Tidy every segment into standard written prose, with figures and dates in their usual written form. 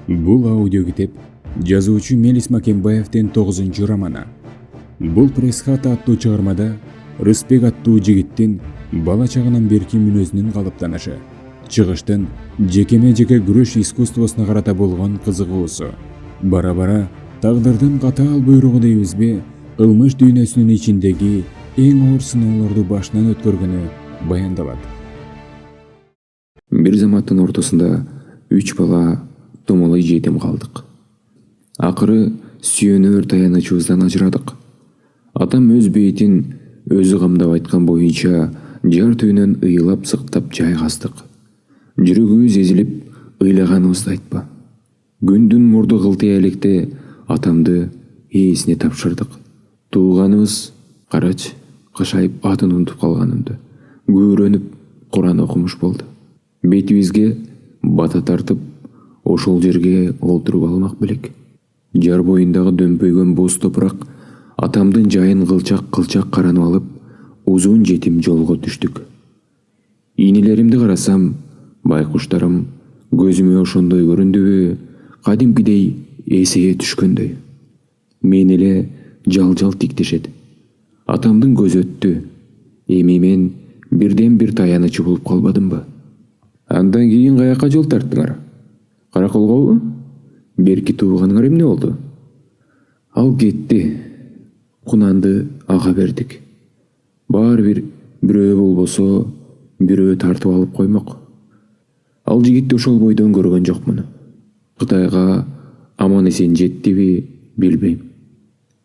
Бул аудиокитеп жазуучу Мелис Макенбаевдин 9-чу романы. Бул пресс-хат аттуу чыгармада Рысбек аттуу жигиттин бала чагынан берки мүнөзүнүн калыптанышы, чыгыштын жекеме-жеке күрөш искусствосуна карата болгон кызыгуусу, бара-бара тагдырдын катаал буйругу дейбизби, кылмыш дүйнөсүнүн ичиндеги эң оор сыноолорду башынан өткөргөнү баяндалат. Бир заматтын ортосунда 3 бала томолой жетим калдык. Акыры сүйөнөр таянычыбыздан ажырадык. Атам өз бейтин өзү камдап айткан боюнча жар түбүнөн ыйлап сыктап жайгастык. Жүрөгүбүз эзилип ыйлаганыбызды айтпа. Күндүн мурду кылтыя электе атамды ээсине тапшырдык. Тууганыбыз карач кышайып атын унутуп калганымды күбөрөнүп Куран окумуш болду. Бетибизге бата тартып ошол жерге олтуруп алмак белек. Жар боюндагы дөмпөйгөн боз топурак атамдын жайын кылчак каранып алып, узун жетим жолго түштүк. Ийнелеримди карасам, байкуштарым көзүмө ошондой көрүндүбү, кадимкидей эсеге түшкөндөй. Мен эле жал тиктешет. Атамдын көзү өттү. Эми мен бирден бир таянычы болуп калбадымбы? Андан кийин каяка жол тарттыңар? Караколгобу? Берки тууганыңар эмне болду? Ал кетти. Кунанды ага бердик. Баары бир бирөө болбосо, бирөө тартып алып коймок. Ал жигитти ошол бойдон көргөн жокмун. Кытайга аман эсен жеттиби билбейм.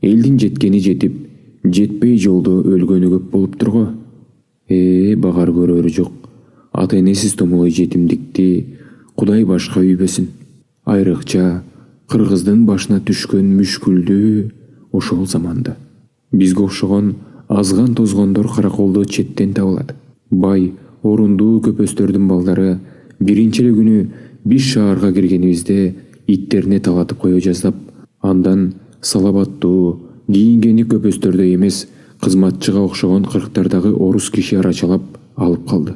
Элдин жеткени жетип, жетпей жолдо өлгөнү көп болуптур го. Багар көрөрү жок. Ата-энесиз томолой жетимдикти Кудай башка үйбөсүн. Айрыкча кыргыздын башына түшкөн мүшкүлдү ошол заманда. Бизге окшогон азган тозгондор караколдо четтен табылат. Бай, орундуу көпөстөрдүн балдары биринчи эле күнү биз шаарга киргенибизде иттерине талатып кое жаздап, андан салабаттуу, кийингени көпөстөрдөй эмес, кызматчыга окшогон кырктардагы орус киши арачалап алып калды.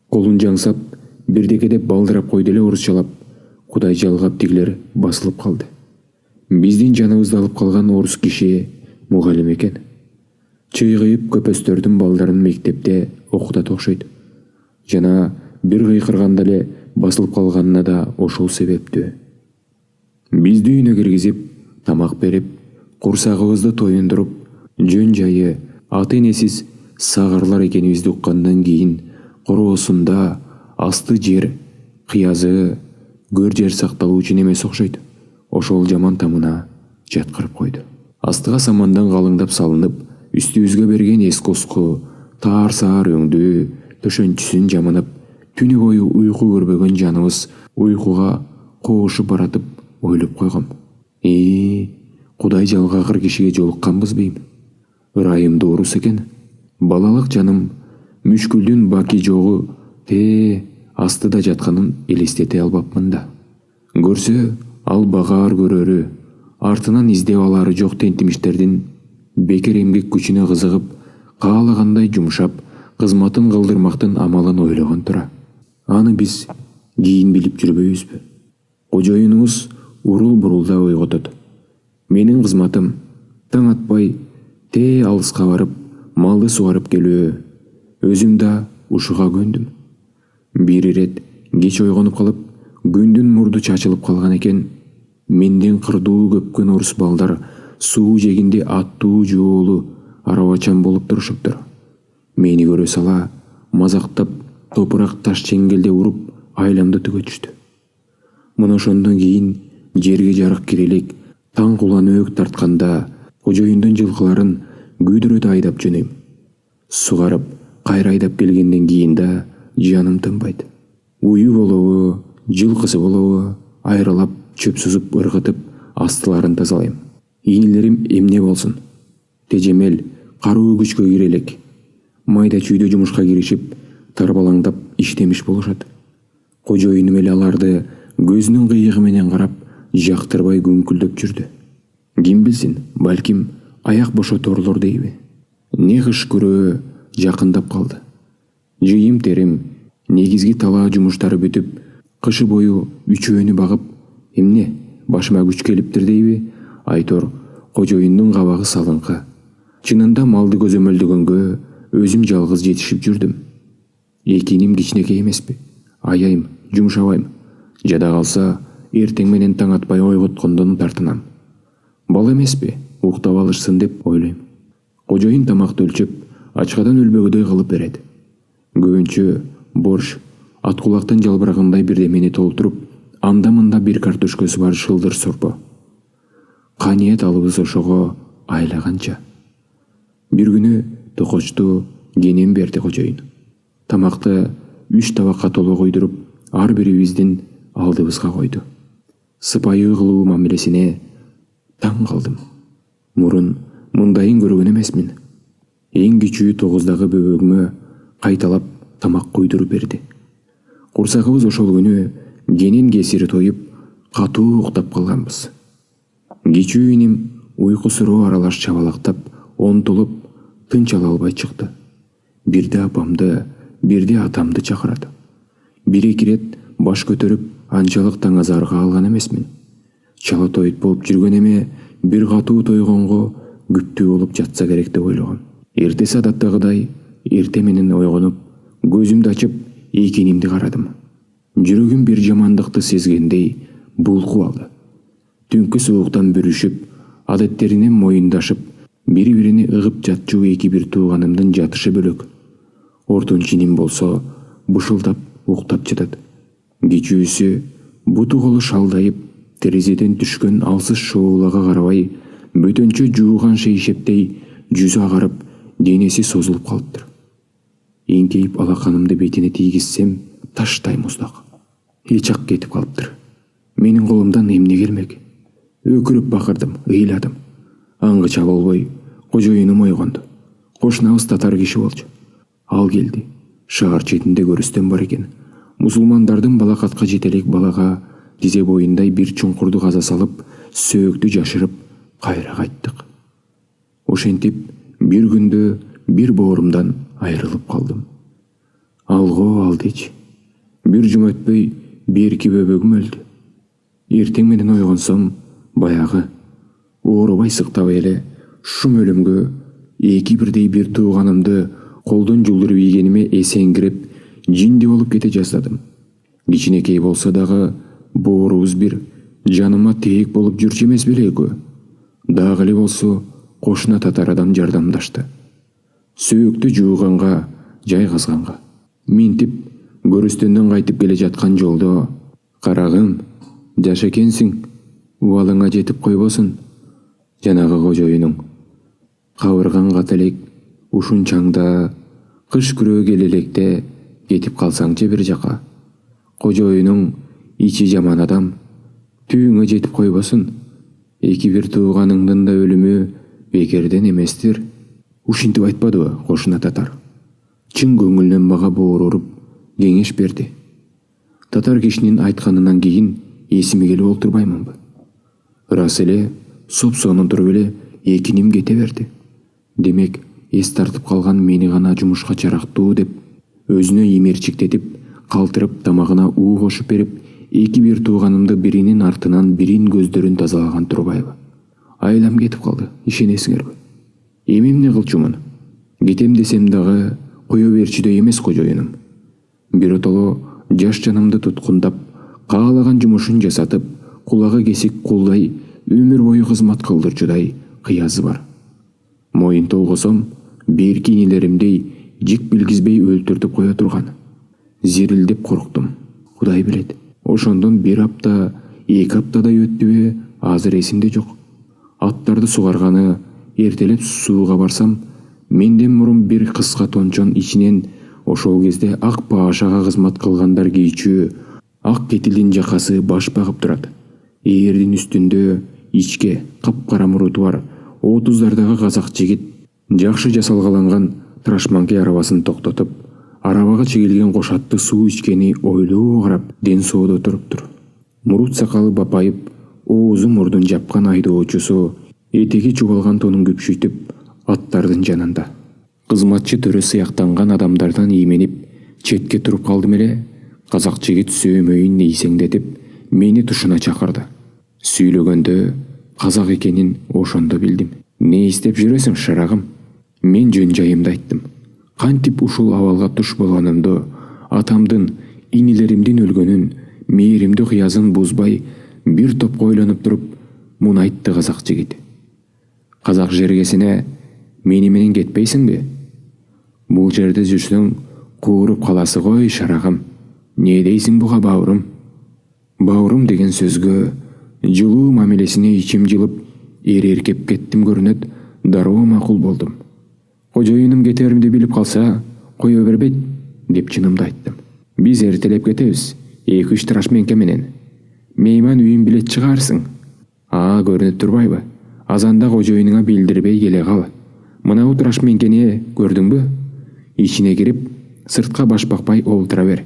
Колун жаңсап, бирдеке деп балдырап койду эле орусчалап. Кудай жалгап тигилер басылып калды. Биздин жаныбызды алып калган орус киши мугалим экен. Чыйгыйып көпөстөрдүн балдарын мектепте окутат окшойт. Жана бир кыйкырганда эле басылып калганына да ошол себептүү. Бизди үйүнө киргизип, тамак берип, курсагыбызды тоюндуруп, жөн жайы ата-энесиз сагырлар экенибизди уккандан кийин короосунда асты жер, кыязы, көр жер сакталуу үчүн эмес окшойт. Ошол жаман тамына жаткырып койду. Астыга самандан калыңдап салынып, үстүбүзгө берген эскоску, таар-саар өңдү, төшөнчүсүн жаманып, түнү бою уйку көрбөгөн жаныбыз уйкуга коошуп баратып ойлоп койгом. Кудай жалгакыр кишиге жолукканбыз бейм? Ырайымды орус экен. Балалык жаным мүшкүлдүн баки жогу астыда жатканын элестете албапмын да. Көрсө, ал багаар көрөрү, артынан издеп алары жок тентимиштердин бекер эмгек күчүнө кызыгып, каалагандай жумшап, кызматын кылдырмактын амалын ойлогон тура. Аны биз кийин билип жүрбөйбүзбү? Кожоюнубуз урул-бурулда ойготот. Менин кызматым таң атпай алыска барып, малды сугарып келүү. Өзүм да ушуга көндүм. Бир ирет кеч ойгонуп калып, күндүн мурду чачылып калган экен. Менден кырдуу көпкөн орус балдар суу жегинде аттуу жоолу арабачан болуп турушуптур. Мени көрө сала, мазактап, топурак таш чеңгелде уруп, айламды түгөтүштү. Мына ошондон кийин жерге жарык кирелик, таң куланөөк тартканда кожоюндун жылкыларын күйдүрөт айдап жөнөйм. Сугарып, кайра айдап келгенден кийин да жаным тынбайт. Уyu болобу, жылкысы болобу, айрылап, чөп сузуп, ыргытып, астыларын тазалайм. Ийнелерим эмне болсун? Тежемел, каруу күчкө кирелек. Майда чүйдө жумушка киришип, тарбалаңдап иштемиш болушат. Кожоюнум эле аларды көзүнүн кыйыгы менен карап, жактырбай күңкүлдөп жүрдү. Ким билсин, балким аяк бошоторлор дейби. Не кыш күрөө жакындап калды. Жыйым терим, негизги талаа жумуштары бүтүп, кышы бою үчөөнү багып, Эмне, башыма күч келиптир дейби? Айтор, кожоюндун кабагы салыңкы. Чынында малды көзөмөлдөгөнгө өзүм жалгыз жетишип жүрдүм. Экиним кичинекей эмеспи? Аяйм, жумшабайм. Жада калса, эртең менен таң атпай ойготкондон тартынам. Бала эмеспи? Уктап алышсын деп ойлойм. Кожоюн тамакты өлчөп, ачкадан өлбөгөдөй кылып берет. Көбүнчө борщ, ат кулактан жалбырагандай бирдемени толтуруп, анда-мында бир картошкасы бар шылдыр сорпо. Каниет алыбыз ошого айлаганча. Бир күнү токочту кенем берди кожоюн. Тамакты 3 табакка толук куйдуруп, ар бирибиздин алдыбызга койду. Сыпайы кылуу мамилесине таң калдым. Мурун мындайын көргөн эмесмин. Эң кичүү 9дагы бөбөгүмө кайталап тамак куйдуруп берди. Курсагыбыз ошол күнү кенен кесири тоюп, катуу уктап калганбыз. Кичүү иним уйкусуроо аралаш чабалактап, онтулуп, тынч ала албай чыкты. Бирде апамды, бирде атамды чакырат. Бир-эки рет баш көтөрүп, анчалык таңазарга алган эмесмин. Чала тоют болуп жүргөн эме бир катуу тойгонго күптүү болуп жатса керек деп ойлогом. Эртеси адаттагыдай эрте менен ойгонуп, көзүмдү ачып, экинимди карадым. Жүрөгүм бир жамандыкты сезгендей булкуп алды. Түнкү сууктан бүрүшүп, адеттеринен моюндашып, бири-бирини ыгып жатчу эки бир тууганымдын жатышы бөлөк. Ортончиним болсо бышылдап уктап жатат. Кичүүсү буту колу шалдайып, терезеден түшкөн алсыз шоолага карабай, бөтөнчө жууган шейшептей жүзү агарып, денеси созулуп калыптыр. Эңкейип алаканымды бетине тийгизсем, таштай муздак. Эч ак кетип калыптыр. Менин колумдан эмне келмек? Өкүрүп бакырдым, ыйладым. Аңгыча болбой, кожоюнум ойгонду. Кошунабыз татар киши болчу. Ал келди. Шаар четинде көрүстөн бар экен. Мусулмандардын балакатка жетелек балага тизе боюндай бир чуңкурду каза салып, сөөктү жашырып, кайра кайттык. Ошентип, бир күндө бир боорумдан айрылып калдым. Алго алдыч. Бир жума өтпөй, берки бөбөгүм өлдү. Эртең менен ойгонсом, баягы оорубай сыктабай эле шум өлүмгө эки бирдей бир тууганымды колдон жулдуруп ийгениме эсеңгирип, жинди болуп кете жаздадым. Кичинекей болсо дагы боорубуз бир, жаныма тээк болуп жүрчү эмес беле экөө. Дагы эле болсо кошуна татар адам жардамдашты. Сөөктү жууганга, жайгазганга. Минтип көрүстөндөн кайтып келе жаткан жолдо, карагым, жаш экенсиң, убалыңа жетип койбосун. Жанагы кожоюнуң. Кабырган ката элек, ушунчаңда, кыш күрөө келе электе кетип калсаңчы бир жака. Кожоюнуң ичи жаман адам, түйүңө жетип койбосун. Эки бир тууганыңдын да өлүмү бекерден эместир. Ушинтип айтпадыбы кошуна татар? Чын көңүлүнөн мага боор уруп, кеңеш берди. Татар кишинин айтканынан кийин эсиме келип олтурбаймынбы? Ырас эле, соп-сонун туруп эле экиним кете берди. Демек, эс тартып калган мени гана жумушка чарактуу деп, өзүнө имерчиктетип, калтырып тамагына уу кошуп берип, эки бир тууганымды биринин артынан бирин көздөрүн тазалаган турбайбы? Айлам кетип калды, ишенесиңерби? Эми эмне кылчумун? Кетем десем дагы кое берчүдөй эмес кожоюнум. Биротоло жаш жанымды туткундап, каалаган жумушун жасатып, кулагы кесик кулдай, өмүр бою кызмат кылдырчудай кыязы бар. Моюн толгосом, берки инелеримдей жик билгизбей өлтүртүп кое турган. Зирилдеп корктум. Кудай билет. Ошондон бир апта, 2 аптадай өттүбү, азыр эсимде жок. Аттарды сугарганы, эртелеп сууга барсам, менден мурун бир кыска тончон ичинен ошол кезде ак баашага кызмат кылгандар кийчү ак кетилдин жакасы баш багып турат. Ээрдин үстүндө ичке капкара муруту бар 30-дардагы казак жигит жакшы жасалгаланган трашманки арабасын токтотуп, арабага чегилген кошатты суу ичкени ойлоо карап ден соодо туруптур. Мурут сакалы бапайып, оозу мурдун жапкан айдоочусу этеги чубалган тонун күпшүйтүп аттардын жанында. Кызматчы төрө сыяктанган адамдардан ийменип четке туруп калдым эле, казак жигит сөөмөйүн ийсеңдетип, мени тушуна чакырды. Сүйлөгөндө казак экенин ошондо билдим. Не издеп жүрөсүң, шырагым? Мен жөн жайымды айттым. Кантип ушул абалга туш болгонумду, атамдын, инилеримдин өлгөнүн, мээримди кыязын бузбай, бир топко ойлонуп туруп, муну айтты казак жигит. Казак жергесине мени менен кетпейсиңби? Бул жерде жүрсөң, кууруп каласы гой, шарагым. Не дейсиң буга, бауырым? Бауырым деген сөзгө, жылуу мамилесине ичим жылып, эркеп кеттим көрүнөт, дароо макул болдум. Кожоюнум кетеримди билип калса, кое бербейт, деп чынымды айттым. Биз эртелеп кетебиз, 2-3 трашменке менен. Мейман үйүн билет чыгарсың. Көрүнүп турбайбы? Азанда кожоюнуңа билдирбей келе кал. Мына трашменкени көрдүңбү? Ичине кирип, сыртка баш бакпай олтура бер.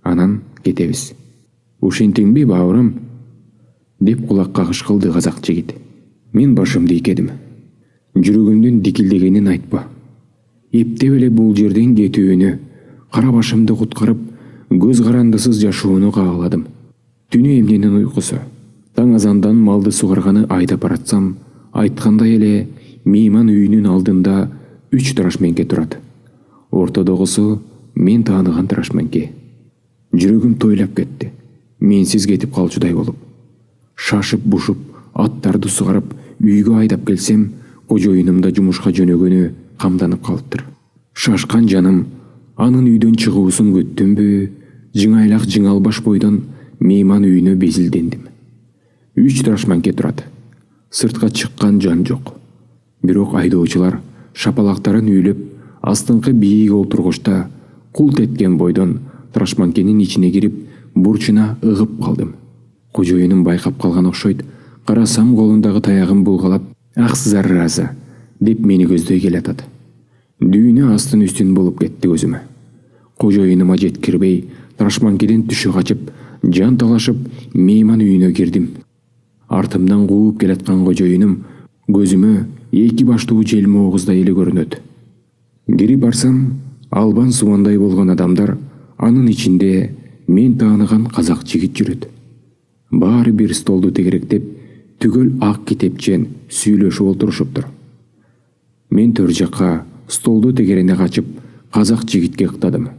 Анан кетебиз. Ушентиңби, бауырым? Деп кулак кагыш кылды казак жигит. Мен башымды ийкедим. Жүрөгүмдүн дикилдегенин айтпа. Эптеп эле бул жерден кетүүнү, кара башымды куткарып, көз карандысыз жашоону кааладым. Түнү эмненин уйкусу. Таң азандан малды сугарганы айдап баратсам, айткандай эле мейман үйүнүн алдында 3 трашменке турат. Ортодогусу мен тааныган трашменке. Жүрөгүм тойлап кетти. Менсиз кетип калчудай болуп. Шашып бушуп, аттарды сугарып, үйгө айдап келсем, кожоюнумда жумушка жөнөгөнү камданып калыптыр. Шашкан жаным анын үйдөн чыгуусун күттүмбү, жыңайлак жыңалбаш бойдон мейман үйүнө безилдендим. 3 трашменке турат. Сыртка чыккан жан жок. Бирок айдоочулар шапалактарын үйлөп, астыңкы бийик олтургучта култ эткен бойдон трашменкенин ичине кирип, бурчуна ыгып калдым. Кожоюнум байкап калган окшойт. Карасам, колундагы таягым булгалап, ак зараза, деп мени көздөй келатат. Дүйнө астын үстүн болуп кетти көзүмө. Кожоюнума жеткирбей, трашменкеден түшө качып, жан талашып, мейман үйүнө кирдим. Артымдан кууп келаткан кожоюнум көзүмө 2 баштуу желме оогуздай эле көрүнөт. Кирип барсам, албан субандай болгон адамдар, анын ичинде мен тааныган казак жигит жүрөт. Баары бир столду тегеректеп, түгөл ак китепчен сүйлөшүп олтурушуптур. Мен төр жакка столду тегерене качып, казак жигитке ыктадым.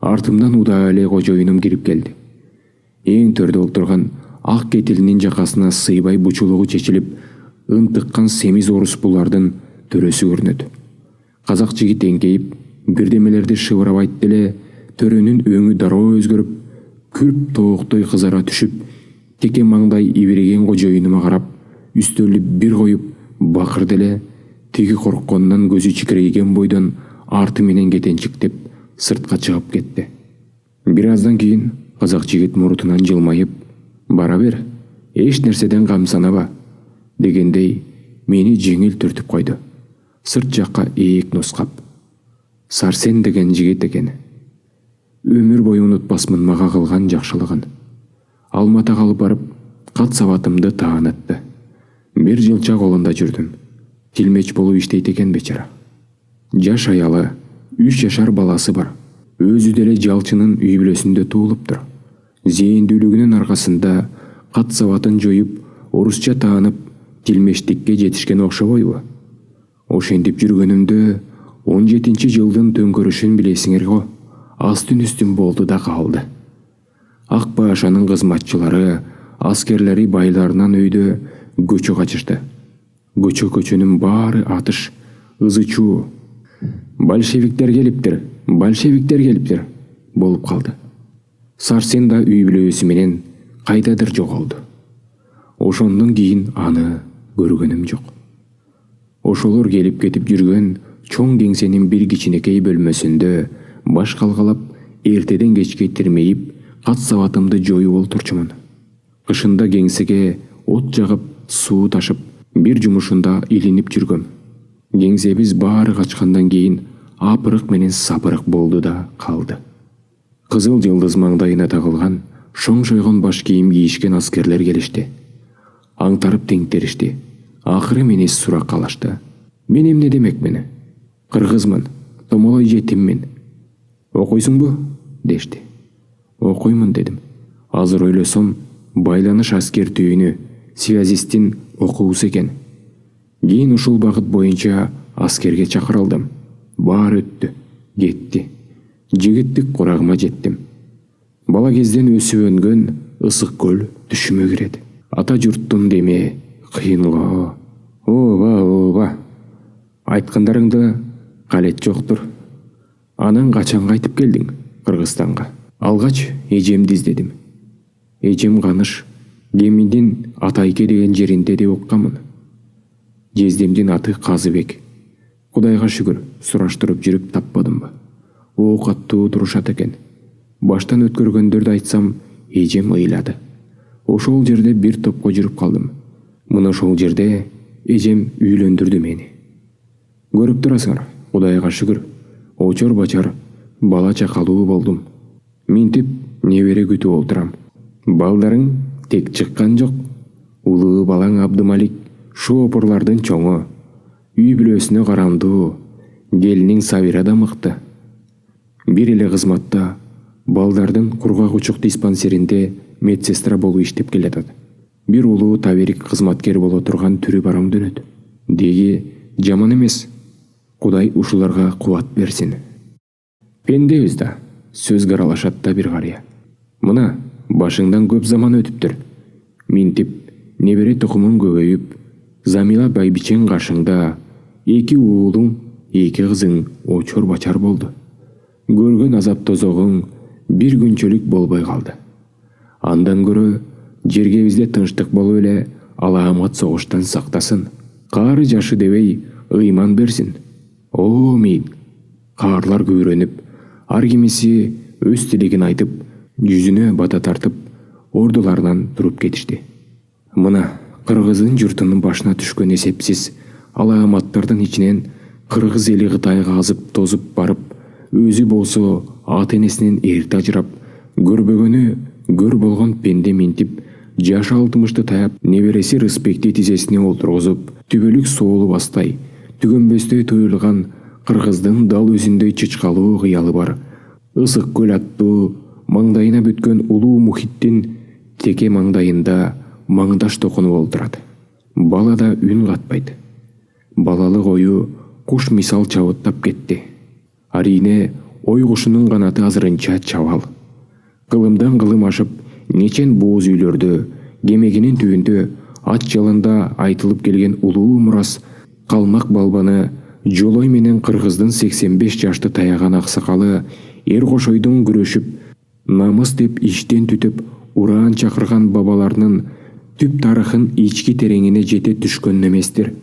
Артымдан удаа эле кожоюнум кирип келди. Эң төрдө олтурган ак кетилинин жакасына сыйбай бучулугу чечилип, ынтыккан семиз орус булардын төрөсү көрүнөт. Казак жигит эңкейип, бирдемелерди шыбырап айтты эле, төрөнүн өңү дароо өзгөрүп, күрп тооктой кызара түшүп, теке маңдай ибириген кожоюнума карап, үстөлүп бир коюп, бакырды эле, тиги коркконунан көзү чикирейген бойдон арты менен кетенчиктеп сыртка чыгып кетти. Бир аздан кийин казак жигит мурутунан жылмайып, бара бер, эч нерседен камсанаба, дегендей мени жеңил түртүп койду. Сырт жакка ээк нускап. Сарсен деген жигит экен. Өмүр бою унутпасмын мага кылган жакшылыгын. Алматыга алып барып, кат сабатымды таанытты. 1 жылча колунда жүрдүм. Тилмеч болуп иштейт экен бечара. Жаш аялы, 3 жашар баласы бар. Өзү деле жалчынын үй бүлөсүндө туулуптур. Зээндүүлүгүнүн аркасында кат сабатын жоюп, орусча таанып, тилмештикке жетишкен окшобойбу? Ошентип жүргөнүмдө 17-жылдын төңкөрүшүн билесиңер го. Астын үстүн болду да калды. Ак башанын кызматчылары, аскерлери байларынан өйдө көчө качышты. Көчөнүн баары атыш, ызы-чуу. Большевиктер келиптир болуп калды. Сарсен да үй бүлөсү менен кайдадыр жоголду. Ошондон кийин аны көргөнүм жок. Ошолор келип кетип жүргөн чоң кеңсенин бир кичинекей бөлмөсүндө баш калгалап, эртеден кечке тирмейип, кат сабатымды жоюп олтурчумун. Кышында кеңсеге от жагып, суу ташып, бир жумушунда илинип жүргөм. Кеңсебиз баары качкандан кийин апырык менен сапырык болду да калды. Кызыл жылдыз маңдайына тагылган, шоң-шойгон баш кийим кийишкен аскерлер келишти. Аңтарып теңтеришти. Акыры мени сурак калашты. Мен эмне демекмин? Кыргызмын, томолой жетиммин. Окуйсуңбу? Дешти. Окуймун дедим. Азыр ойлосом, байланыш аскер түйүнү связисттин окуусу экен. Кийин ушул багыт боюнча аскерге чакырылдым. Баары өттү, кетти. Жигиттик курагыма жеттим. Бала кезден өсүп өнгөн ысык көл түшүмө кирет. Ата журттун деме кыйынго. Ооба. Айткандарыңда калет жоктур. Анан качан кайтып келдиң Кыргызстанга? Алгач эжемди издедим. Эжем Каныш Кеминдин Атайке деген жеринде деп укканмын. Жездемдин аты Казыбек. Кудайга шүгүр, сураштырып жүрүп таппадымбы. Оокаттуу турушат экен. Баштан өткөргөндөрдү айтсам, эжем ыйлады. Ошол жерде бир топко жүрүп калдым. Мына ошол жерде эжем үйлөндүрдү мени. Көрүп турасыңар, Кудайга шүгүр, очор бачар бала чакалуу болдум. Минтип небере күтүп олтурам. Балдарың тек чыккан жок. Улуу балаң Абдымалик шоопурлардын чоңу. Үй бүлөсүнө карандуу. Келиниң Сабира да мыкты. Бир эле кызматта балдардын кургак учук диспансеринде медсестра болуп иштеп келатат. Бир улуу таберик кызматкер боло турган түрү бар оңдөнөт. Деги жаман эмес. Кудай ушуларга кубат берсин. Пендебиз да, сөзгө аралашат да бир карыя. Мына башыңдан көп заман өтүптүр. Минтип небере тукумуң көбөйүп, Замила байбичең каршыңда, 2 уулуң, 2 кызың очор бачар болду. Көргөн азап тозогуң бир күнчөлүк болбой калды. Андан көрө жергебизде тынчтык болуп эле Алаамат согуштан сактасын. Каары жашы дебей ыйман берсин. Мин. Каарлар күйрөнүп, ар кимиси өз тилегин айтып, жүзүнө бата тартып, ордуларынан туруп кетишти. Мына Кыргыздын журтунун башына түшкөн эсепсиз алааматтардын ичинен кыргыз эли Кытайга азып тозуп барып, өзү болсо ата энесинен эрте ажырап, көрбөгөнү көр болгон пенде Минтип жашы 60-ты таяп, небереси Рыспекти тизесине олтургузуп, түбөлүк соолу бастай, түгөнбөстөй туюлган Кыргыздын дал өзүндөй чычкалуу кыялы бар. Ысык көл аттуу маңдайына бүткөн улуу мухиттин теке маңдайында маңдаш токунуп олтурат. Бала да үн катпайт. Балалык ою куш мисал чабыттап кетти. Арине ой кушунун канаты азырынча чабал. Кылымдан кылым ашып, нечен бооз үйлөрдө, кемегинин түбүндө ат жалында айтылып келген улуу мурас калмак балбаны жолой менен Кыргыздын 85 жашты таяган аксакалы эр кошойдун күрөшүп, намыс деп иштен түтүп ураан чакырган бабаларынын түп тарыхын ички тереңине жете түшкөн эместир.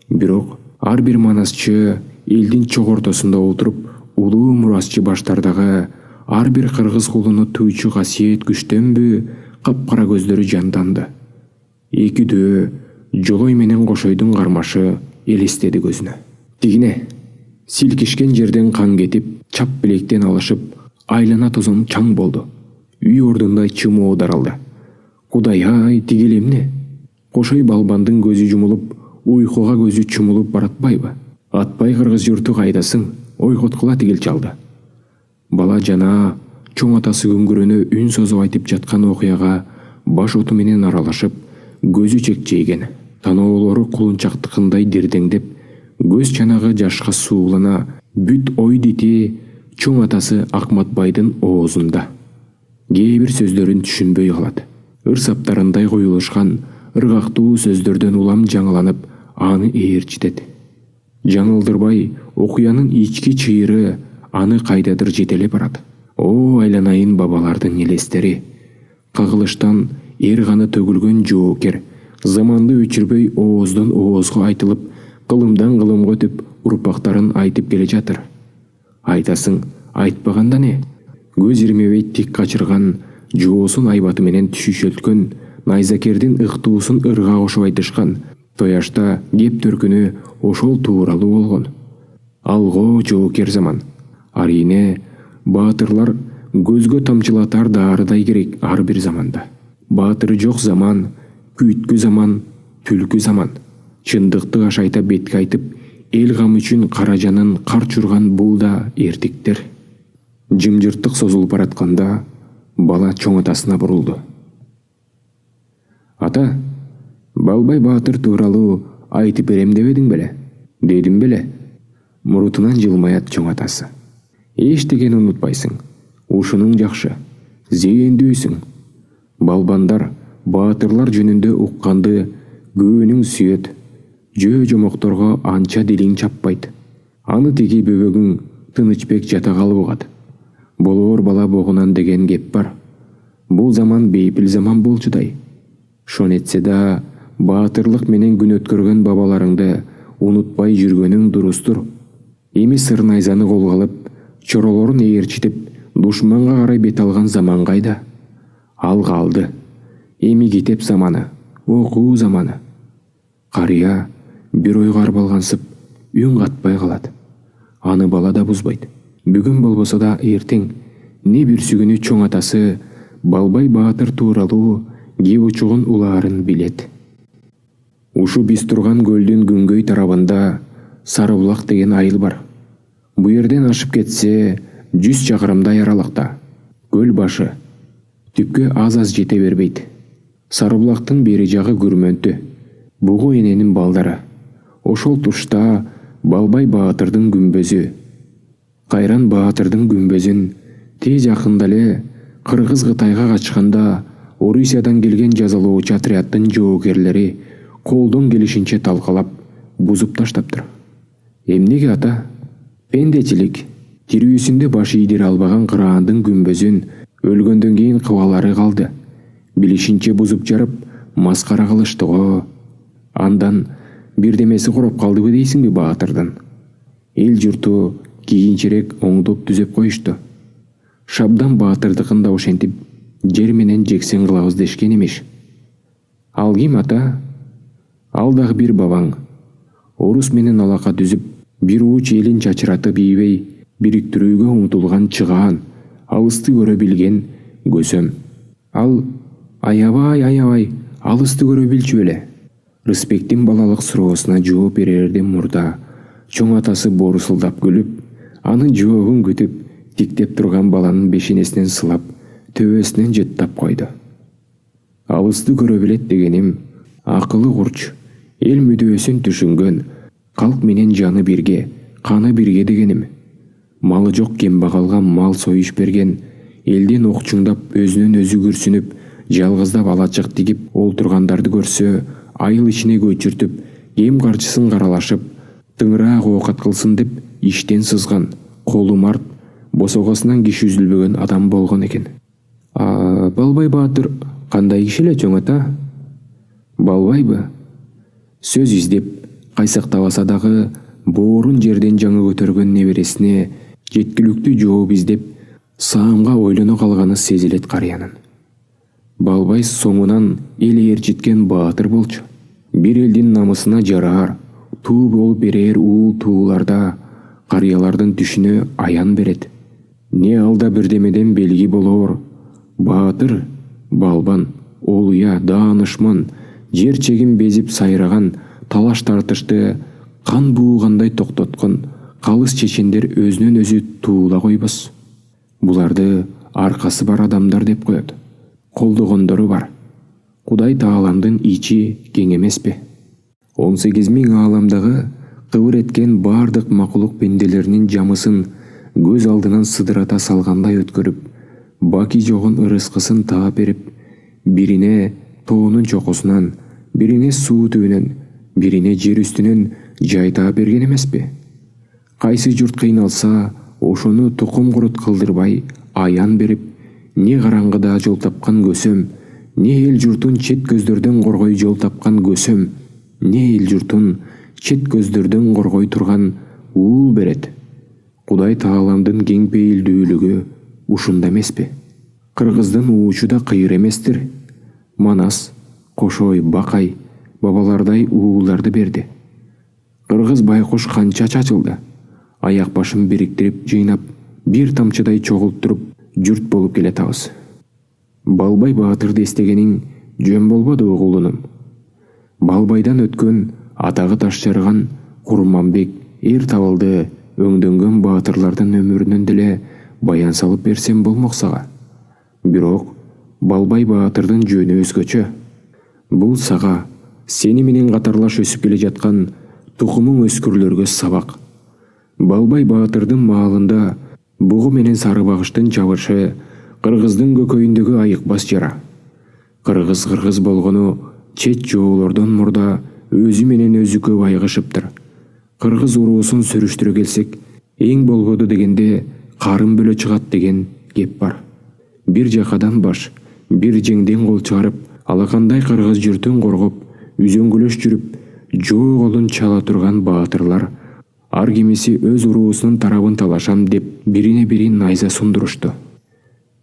Бирок ар бир манасчы элдин чок ортосунда отуруп, улуу мурасчы баштардагы ар бир кыргыз кулуну туйчу касиет күчтөнбү капкара көздөрү жанданды. Экидөө жолой менен кошойдун кармашы элестеди көзүнө. Тигине силкишкен жерден кан кетип, чап билектен алышып, айлана тозон чаң болду. Үй ордундай чымоо даралды. Кудай-ай, тигил эмне? Кошой балбандын көзү жумулуп, уйкуга көзү чумулуп баратпайбы? Атпай кыргыз журту кайдасың? Ойготкула тигил чалды. Бала жана чоң атасы күңгүрөнө үн созуп айтып жаткан окуяга баш оту менен аралашып, көзү чекчейген. Таноолору кулунчактыкындай дирдеңдеп, көз чанагы жашка суулана, бүт ой дити чоң атасы Акматбайдын оозунда. Кээ бир сөздөрүн түшүнбөй калат. Ырсаптарындай коюлушкан ыргактуу сөздөрдөн улам жаңыланып, аны ээрчитет. Жаңылдырбай окуянын ички чыйыры аны кайдадыр жетелеп барат. Айланайын бабалардын элестери. Кагылыштан эр каны төгүлгөн жоокер, заманды өчүрбөй ооздон оозго айтылып, кылымдан кылымга өтүп, урпактарын айтып келе жатыр. Айтасың, айтпаганда не? Көз ирмебей тик качырган, жоосун айбаты менен түшүшөлткөн, найзакердин ыктуусун ырга кошуп айтышкан, тояшта кеп төркүнү ошол тууралуу болгон. Алго жоокер заман. Арине баатырлар көзгө тамчылатар даарыдай керек ар бир заманда. Баатыры жок заман, күйткү заман, түлкү заман. Чындыкты ашайта бетке айтып, эл гам үчүн каражанын кар чурган бул да эртиктер. Жымжырттык созулуп баратканда бала чоң атасына бурулду. Ата, Балбай Баатыр тууралуу айтып берем дебедиң беле? Дедим беле? Мурутунан жылмаят чоң атасы. Эчтегени унутпайсың. Ушунуң жакшы. Зээндүүсүң. Балбандар, баатырлар жөнүндө укканды көөнүң сүйөт. Жөө жомокторго анча дилиң чаппайт. Аны тиги бөбөгүң Тынычбек жата калып угат. Болоор бала богунан деген кеп бар. Бул заман бейпил заман болчудай. Шон этсе да баатырлык менен күн өткөргөн бабаларыңды унутпай жүргөнүң дурустур. Эми сырнайзаны колго алып, чоролорун ээрчитип, душманга карай бет алган заман кайда? Ал калды. Эми китеп заманы, окуу заманы. Карыя бир ойго арбалгансып, үн катпай калат. Аны бала да бузбайт. Бүгүн болбосо да эртең не бүрсүгүнү чоң атасы Балбай Баатыр тууралуу кеп учугун улаарын билет. Ушу биз турган көлдүн күнгөй тарабында Сарыбулак деген айыл бар. Бу жерден ашып кетсе 100 чакырымдай аралыкта. Көл башы. Түпкө аз жете бербейт. Сарыбулактын бери жагы күрмөнтү. Бугу эненин балдары. Ошол тушта Балбай Баатырдын күмбөзү. Кайран Баатырдын күмбөзүн тез жакында эле Кыргыз Кытайга качканда Орусиядан келген жазалоочу отряддын жоокерлери колдон келишинче талкалап, бузуп таштаптыр. Эмнеге ата? Пендечилик. Тирүүсүндө баш ийдире албаган кыраандын күмбөзүн өлгөндөн кийин кыбалары калды. Билишинче бузуп жарып, маскара кылышты го. Андан бирдемеси куруп калдыбы дейсиңби Баатырдын? Эл журту кийинчерээк оңдоп түзөп коюшту. Шабдан Баатырдыкын да ошентип жер менен жексен кылабыз дешкен эмеш. Ал ким ата? Ал дагы бир бабаң. Орус менен алака түзүп, бир уч элин чачыратып ийбей, бириктирүүгө умтулган чыгаан, алысты көрө билген көсөм. Ал аябай, алысты көрө билчү беле. Рыспектин балалык суроосуна жооп берерден мурда чоң атасы борусулдап күлүп, анын жообун күтүп, тиктеп турган баланын бешенесинен сылап, төбөсүнөн жыттап койду. Алысты көрө билет дегеним, акылы курч, эл мүдөөсүн түшүнгөн, калк менен жаны бирге, каны бирге дегеним. Малы жок кембагалга мал союш берген, элден окчуңдап өзүнөн өзү күрсүнүп, жалгыздап алачык тигип олтургандарды көрсө, айыл ичине көчүртүп, кем карчысын каралашып, тыңыраак оокат кылсын деп иштен сызган, колу март, босогосунан киши үзүлбөгөн адам болгон экен. Балбай Баатыр кандай киши эле чоң ата? Балбайбы? Сөз издеп, кайсактабаса дагы боорун жерден жаңы көтөргөн небересине жеткиликтүү жооп издеп, саамга ойлоно калганы сезилет карыянын. Балбай соңунан эл ээрчиткен баатыр болчу. Бир элдин намысына жараар, туу болуп берер уул тууларда карыялардын түшүнө аян берет. Не алда бирдемеден белги болоор. Баатыр, балбан, олуя, даанышман, жер чегин безип сайраган, талаш тартышты кан буугандай токтоткон калыс чечендер өзүнөн өзү туула койбос. Буларды аркасы бар адамдар деп коет. Колдогондору бар. Кудай Тааламдын ичи кең эмеспи? 18.000 ааламдагы кыбыр эткен бардык макулук пенделеринин жамысын көз алдынан сыдырата салгандай өткөрүп, баки жогон ырыскысын таап берип, бирине тоонун чокусунан, бирине суу түбүнөн, бирине жер үстүнөн жайта берген эмеспи? Кайсы журт кыйналса, ошону тукум курут кылдырбай аян берип, не караңгыда жол тапкан көсөм, не эл журтун чет көздөрдөн коргой жол тапкан көсөм, не эл журтун чет көздөрдөн коргой турган уул берет. Кудай Тааламдын кең пейилдүүлүгү ушунда эмеспи? Кыргыздын уучу да кыйыр эместир. Манас, Кошой, Бакай бабалардай ууларды берди. Кыргыз байкуш канча чачылды. Аяк башын бириктирип жыйнап, бир тамчыдай чогултуруп журт болуп келатабыз. Балбай Баатырды эстегениң жөн болбоду угулунум. Балбайдан өткөн, атагы таш жарган Курманбек, эр табылды, өңдөнгөн баатырлардын өмүрүнөн деле баян салып берсем болмок сага. Бирок Балбай Баатырдын жөнү өзгөчө. Бул сага сени менен катарлаш өсүп келе жаткан тукумуң өскүрлөргө сабак. Балбай Баатырдын маалында бугу менен сары багыштын чабышы кыргыздын көкөйүндөгү айыкпас жара. Кыргыз болгону чет жоолордон мурда өзү менен өзү көп айыгышыптыр. Кыргыз уруусун сүрүштүрө келсек, эң болбоду дегенде карын бөлө чыгат деген кеп бар. Бир жакадан баш, бир жеңден кол чыгарып, алакандай кыргыз журтун коргоп, үзөңгүлөш жүрүп, жоо колун чала турган баатырлар ар кимиси өз уруусунун тарабын талашам деп бирине бири найза сундурушту.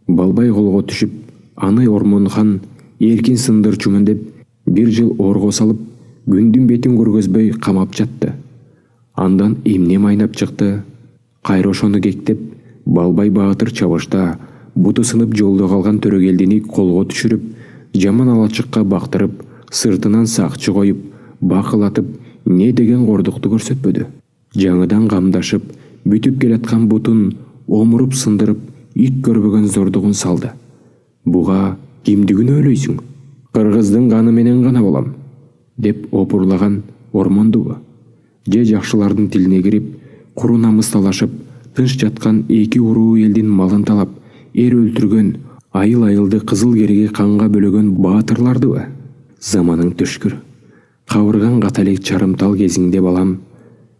Балбай колго түшүп, аны Ормон-хан эркин сындырчумун деп бир жыл орго салып, күндүн бетин көргөзбөй камап жатты. Андан эмне майнап чыкты? Кайра ошону кектеп, Балбай Баатыр чабышта буту сынып жолдо калган Төрөгелдини колго түшүрүп, жаман алачыкка бактырып, сыртынан сакчы коюп, бакылатып, не деген кордукту көрсөтпөдү. Жаңыдан камдашып, бүтүп келаткан бутун омуруп сындырып, ит көрбөгөн зордугун салды. Буга кимди күнөөлөйсүң? Кыргыздын каны менен гана болам, деп опурлаган Ормондубу? Же жакшылардын тилине кирип, куру намыс талашып, тынч жаткан эки уруу элдин малын талап, эр өлтүргөн, айыл-айылды кызыл кереге канга бөлөгөн баатырлардыбы? Заманың төшкүр. Кабырган каталек чарымтал кезиңде балам.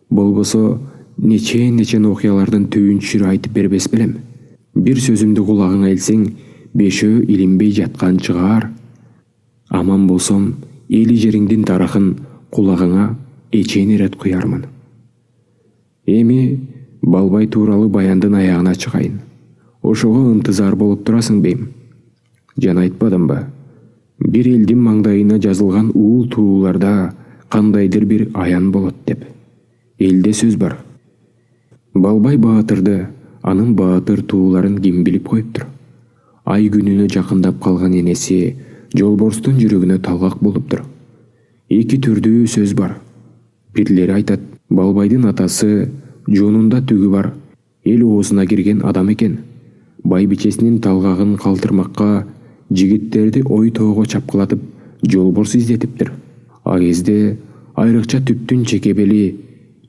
Болбосо нечен окуялардын түбүн түшүрүп айтып бербес белем. Бир сөзүмдү кулагыңа илсең, бешөө илинбей жаткан чыгар. Аман болсом, эли жериңдин тарыхын кулагыңа эчен ирет куярмын. Эми Балбай тууралуу баяндын аягына чыгайын. Ошого ынтызар болуп турасың бейм? Жана айтпадымбы? Бир элдин маңдайына жазылган уул тууларда кандайдыр бир аян болот деп. Элде сөз бар. Балбай Баатырды, анын баатыр тууларын ким билип коюптур? Ай күнүнө жакындап калган энеси Жолборстун жүрөгүнө талгак болуптур. Эки түрдүү сөз бар. Бирлери айтат, Балбайдын атасы жонунда түгү бар, эл оозуна кирген адам экен. Байбичесинин талгагын калтырмакка жигиттерди ой тоого чапкылатып, Жолборс издетиптир. А кезде айрыкча түптүн чекебели,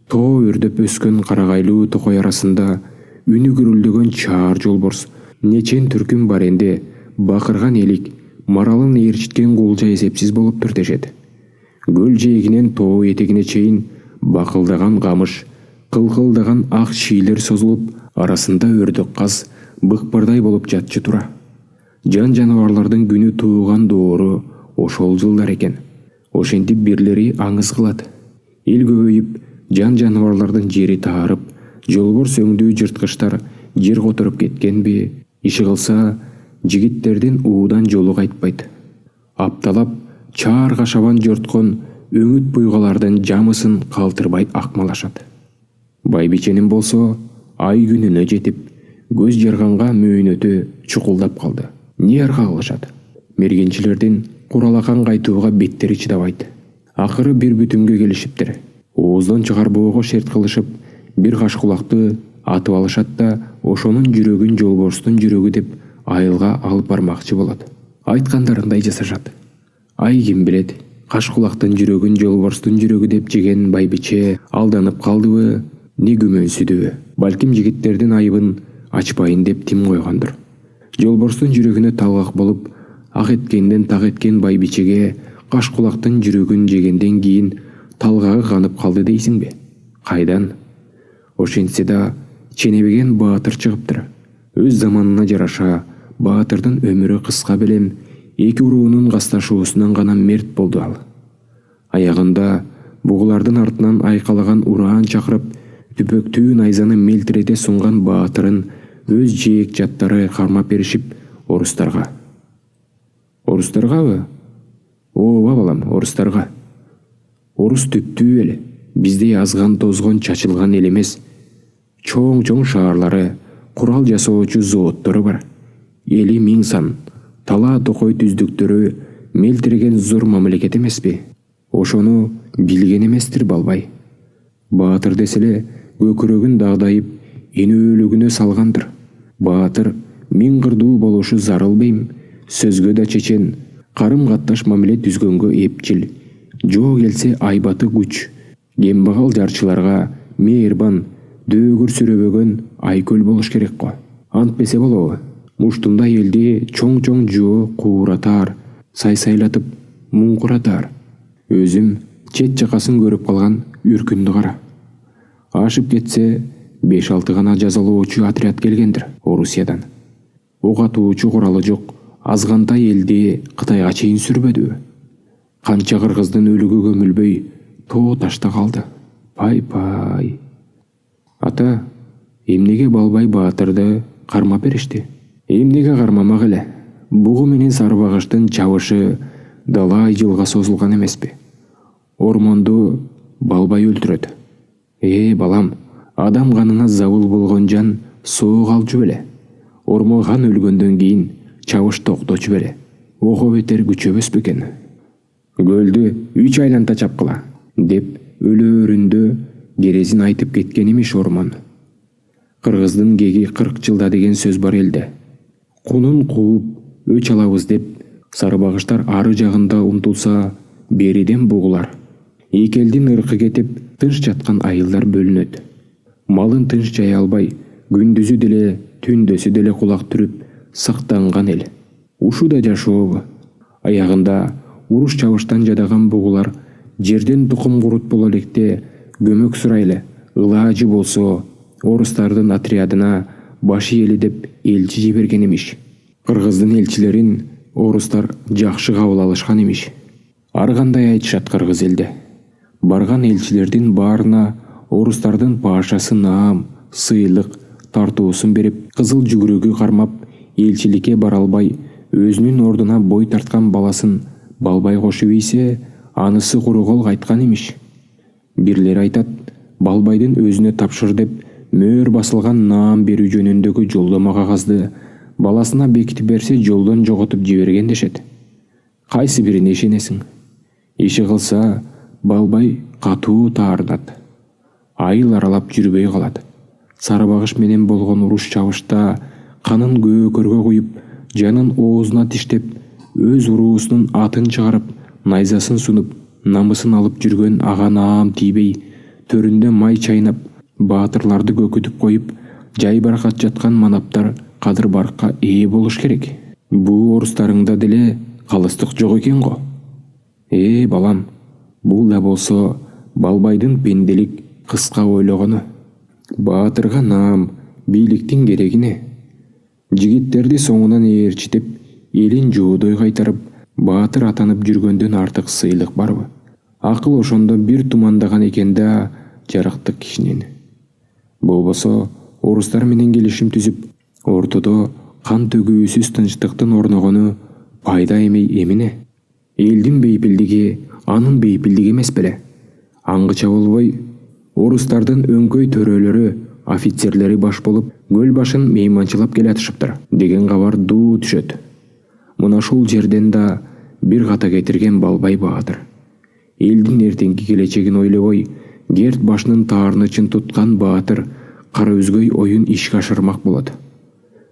тоо өрдөп өскөн карагайлуу токой арасында үнү күрүлдөгөн чаар Жолборс нечен түркүм бар энде бакырган элик, маралын ээрчиткен кулжа эсепсиз болуптур дешет. Көл жээгинен тоо этегине чейин бакылдаган камыш, кылкылдаган ак шийлер созулуп, арасында өрдөк каз быкпырдай болуп жатчы тура. Жан жаныбарлардын күнү тууган доору ошол жылдар экен. Ошентип бирлери аңыз кылат. Эл көбөйүп, жан жаныбарлардын жери таарып, Жолборс өңдүү жырткычтар жер которуп кеткенби, иши кылса, жигиттердин уудан жолу кайтпайт. Апталап, чаар кашабан жорткон өңүт буйгалардын жамысын калтырбай акмалашат. Байбиченин болсо, ай күнүнө жетип, көз жарганга мөөнөтү чукулдап калды. Не арга кылышат? Мергенчилердин куралакан кайтууга беттери чыдабайт. Акыры бир бүтүмгө келишиптир. Ооздон чыгарбоого шерт кылышып, бир каш кулакты атып алышат да, ошонун жүрөгүн Жолборстун жүрөгү деп айылга алып бармакчы болот. Айткандарындай жасашат. Ай ким билет, каш кулактын жүрөгүн Жолборстун жүрөгү деп жеген байбиче алданып калдыбы, не күмөнсүдүбү? Балким жигиттердин айыбын ачпайын деп тим койгондур. Жолборстун жүрөгүнө талгак болуп, ак эткенден так эткен байбичеге каш кулактын жүрөгүн жегенден кийин талгагы канып калды дейсиңби? Кайдан? Ошентсе да ченебеген баатыр чыгыптыр. Өз заманына жараша баатырдын өмүрү кыска белем, эки уруунун касташуусунан гана мерт болду ал. Аягында бугулардын артынан айкалаган ураан чакырып, түпөктүү найзаны мелтирете сунган баатырын өз жээк жаттары кармап беришип орустарга. Орустаргабы? Ооба балам, орустарга. Орус түптүү эл, биздей азган тозгон чачылган эл эмес. Чоң шаарлары, курал жасоочу заводдору бар. Эли миң сан, тала токой түздүктөрү мелтиреген зор мамлекет эмеспи? Ошону билген эместир Балбай. Баатыр деселе көкүрөгүн дагдайып, энөөлүгүнө салгандыр. Баатыр миң кырдуу болушу зарыл бейм, сөзгө да чечен, карым катташ мамиле түзгөнгө эпчил, жоо келсе айбаты күч, кембагал жарчыларга мээрбан, дөөгөр сүрөбөгөн айкөл болуш керек го. Антпесе болобу? Муштундай элди чоң жоо кууратар, сайсайлатып муңкуратар. Өзүм чет жакасын көрүп калган үркүндү кара. Ашып кетсе 5-6 гана жазалоочу отряд келгендир Орусиядан. Ок атуучу куралы жок, азгантай элди Кытайга чейин сүрбөдүбү? Канча кыргыздын өлүгү көмүлбөй тоо ташта калды. Пай. Ата, эмнеге Балбай Баатырды кармап беришти? Эмнеге кармамак эле? Бугу менен Сарыбагыштын чабышы далай жылга созулган эмеспи? Ормонду Балбай өлтүрөт. Балам, адам канына забыл болгон жан соо калчу беле? Ормон өлгөндөн кийин чабыш токточу беле? Ого бетер күчөбөс бекен? Көлдү 3 айланта чапкыла, деп өлөөрүндө керезин айтып кеткен имиш Ормон. Кыргыздын кеги 40 жылда деген сөз бар элде. Кунун кууп өч алабыз деп Сарыбагыштар ары жагында умтулса, бериден бугулар. Эки элдин ыркы кетип, тынч жаткан айылдар бөлүнөт. Малын тынч жая албай, күндүзү деле, түндөсү деле кулак түрүп сактанган эл. Ушуда жашообу? Аягында уруш чабыштан жадаган бугулар жерден тукум курут боло электе көмөк сурайлы, ылаажы болсо орустардын отрядына башы эли деп элчи жиберген имиш. Кыргыздын элчилерин орустар жакшы кабыл алышкан имиш. Ар кандай айтышат кыргыз элде. Барган элчилердин баарына орустардын пашасы наам, сыйлык, тартуусун берип, кызыл жүгүрөгү кармап, элчиликке бара албай, өзүнүн ордуна бой тарткан баласын Балбай кошуп ийсе, анысы куру кайткан имиш. Бирлери айтат, Балбайдын өзүнө тапшыр деп мөөр басылган наам берүү жөнүндөгү жолдомо кагазды баласына бекитип берсе, жолдон жоготуп жиберген дешет. Кайсы бирине ишенесиң? Иши кылса, Балбай катуу таарынат. Айыл аралап жүрбөй калат. Сарыбагыш менен болгон уруш чабышта канын көкөргө куюп, жанын оозуна тиштеп, өз уруусунун атын чыгарып, найзасын сунуп, намысын алып жүргөн ага наам тийбей, төрүндө май чайнап, баатырларды көкүтүп коюп, жай баракат жаткан манаптар кадыр баркка ээ болуш керек. Бул орустарыңда деле калыстык жок экен го. Балам, бул да болсо Балбайдын пенделик кыска ойлогону. Баатырга наам, бийликтин керегине. Жигиттерди соңунан ээрчитип, элин жоодой кайтарып, баатыр атанып жүргөндөн артык сыйлык барбы? Акыл ошондо бир тумандаган экен да жарактык кишинен. Болбосо орустар менен келишим түзүп, ортодо кан төгүүсүз тынчтыктын орногону пайда эмей эмине? Элдин бейпилдиги анын бейпилдиги эмес беле? Аңгыча болбой, орустардын өңкөй төрөлөрү, офицерлери баш болуп, көл башын мейманчылап келатышыптыр деген кабар дуу түшөт. Мына ушул жерден да бир ката кетирген Балбай Баатыр. Элдин эртеңки келечегин ойлобой, керт башынын таарынычын туткан Баатыр кара өзгөй оюн ишке ашырмак болот.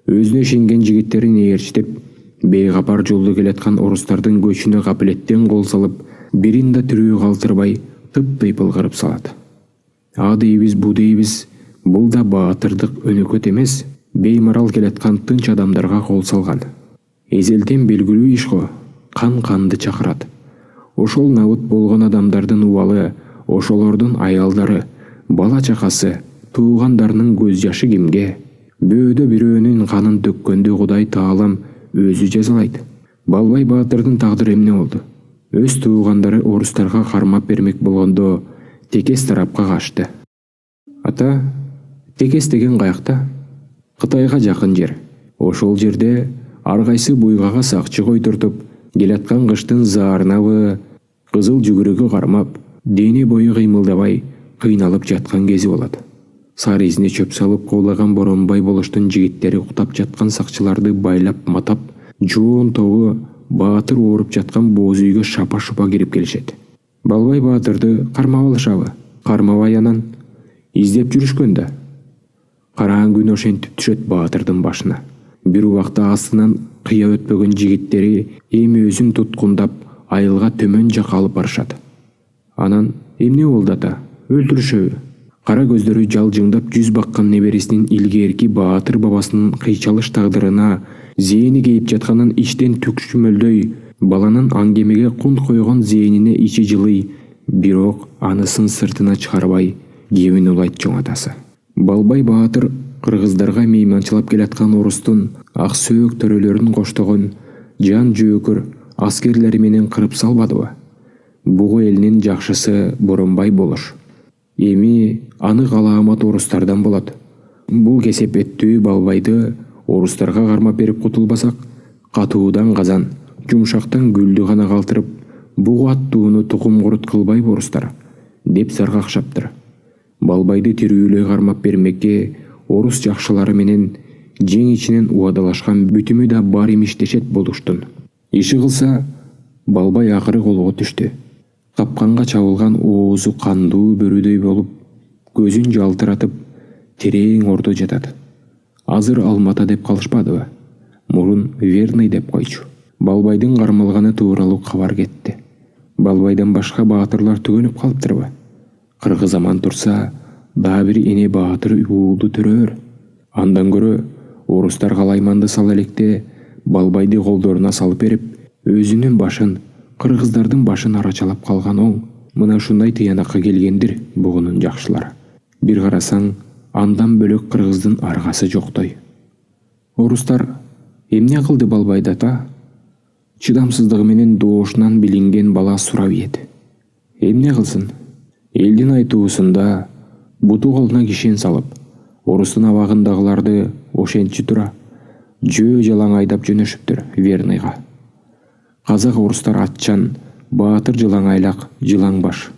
Өзүнө ишенген жигиттерин ээрчитип, бейгапар жолдо келаткан орустардын көчүнө капилеттен кол салып, бирин да тирүү калтырбай тып-тыйпыл кырып салат. А дейбиз, бу дейбиз, бул да баатырдык өнөкөт эмес, беймарал келаткан тынч адамдарга кол салган. Эзелден белгилүү иш го, канды чакырат. Ошол набыт болгон адамдардын убалы, ошолордун аялдары, бала чакасы, туугандарынын көз жашы кимге? Бөөдө бирөөнүн канын төккөндү Кудай Таалам өзү жазалайт. Балбай Баатырдын тагдыры эмне болду? Өз туугандары орустарга кармап бермек болгондо Текес тарапка качты. Ата, Текес деген каякта? Кытайга жакын жер. Ошол жерде ар кайсы буйгага сакчы койдуртуп, келаткан кыштын заарынабы, кызыл жүгүрөгү кармап, дене бою кыймылдабай, кыйналып жаткан кези болот. Сары изине чөп салып куулаган Боронбай болуштун жигиттери уктап жаткан сакчыларды байлап матап, жоон тобу Баатыр ооруп жаткан бооз үйгө шапа-шупа кирип келишет. Балбай Баатырды кармап алышабы? Кармабай анан издеп жүрүшкөн да. Караң күн ошентип түшөт Баатырдын башына. Бир убакта астынан кыя өтпөгөн жигиттери эми өзүн туткундап айылга төмөн жака алып барышат. Анан эмне болду ата? Өлтүрүшөбү? Кара көздөрү жалжыңдап жүз баккан небересинин илгерки баатыр бабасынын кыйчалыш тагдырына зээни кейип жатканын иштен түкшүмөлдөй, баланын аңгемеге кунт койгон зээнине ичи жылый, бирок анысын сыртына чыгарбай кебин улайт чоң атасы. Балбай баатыр кыргыздарга мейманчылап келаткан орустун ак сөөк төрөлөрүн коштогон жан жөөкөр аскерлери менен кырып салбадыбы? Бугу элинин жакшысы Боронбай болуш. Эми аны калаамат орустардан болот. Бул кесепеттүү Балбайды орустарга кармап берип кутулбасак, катуудан казан, жумшактан гүлдү гана калтырып, бугу аттууну тукум курут кылбайбы орустар деп саргакшаптыр. Балбайды тирүүлөй кармап бермекке орус жакшылары менен жең ичинен убадалашкан бүтүмү да бар имиш дешет болуштун. Иши кылса, Балбай акыры колго түштү. Капканга чабылган оозу кандуу бөрүдөй болуп, көзүн жалтыратып, терең ордо жатат. Азыр Алмата деп калышпадыбы? Мурун Верный деп койчу. Балбайдын кармалганы тууралуу кабар кетти. Балбайдан башка баатырлар түгөнүп калыптырбы? Кыргыз аман турса, дагы бир эне баатыр уулду төрөр. Андан көрө орустар калайманды сала электе Балбайды колдоруна салып берип, өзүнүн башын, кыргыздардын башын арачалап калган оң. Мына ушундай тыянакка келгендир бугунун жакшылары. Бир карасаң, андан бөлөк кыргыздын аргасы жоктой. Орустар эмне кылды Балбайды ата? Чыдамсыздыгы менен доошунан билинген бала сурап ийет. Эмне кылсын? Элдин айтуусунда буту колуна кишен салып, орустун абагындагыларды ошентчи тура жөө жалаң айдап жөнөшүптүр Верныйга. Казак орустар атчан, баатыр жылаңайлак, жылаң баш.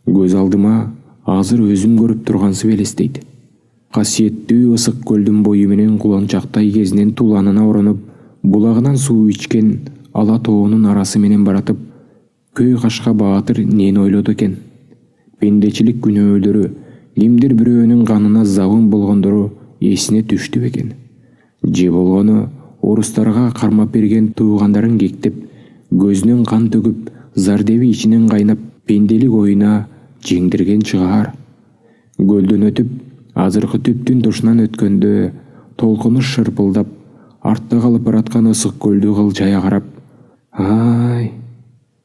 Көз алдыма азыр өзүм көрүп тургансып элестейт. Касиеттүү ысык көлдүн бою менен куланчактай кезинен туланына оронуп, булагынан суу ичкен ала тоонун арасы менен баратып, көй кашка баатыр нени ойлоду экен? Пендечилик күнөөлөрү, кимдир бирөөнүн канына забын болгондору эсине түштү экен? Же болгону орустарга кармап берген туугандарын кектеп, көзүнөн кан төгүп, зардеби ичинен кайнап, пенделик оюна жеңдирген чыгаар. Көлдөн өтүп, азыркы түптүн тушунан өткөндө толкуну шырпылдап, артта калып бараткан ысык көлдү кылжая карап, «Ай,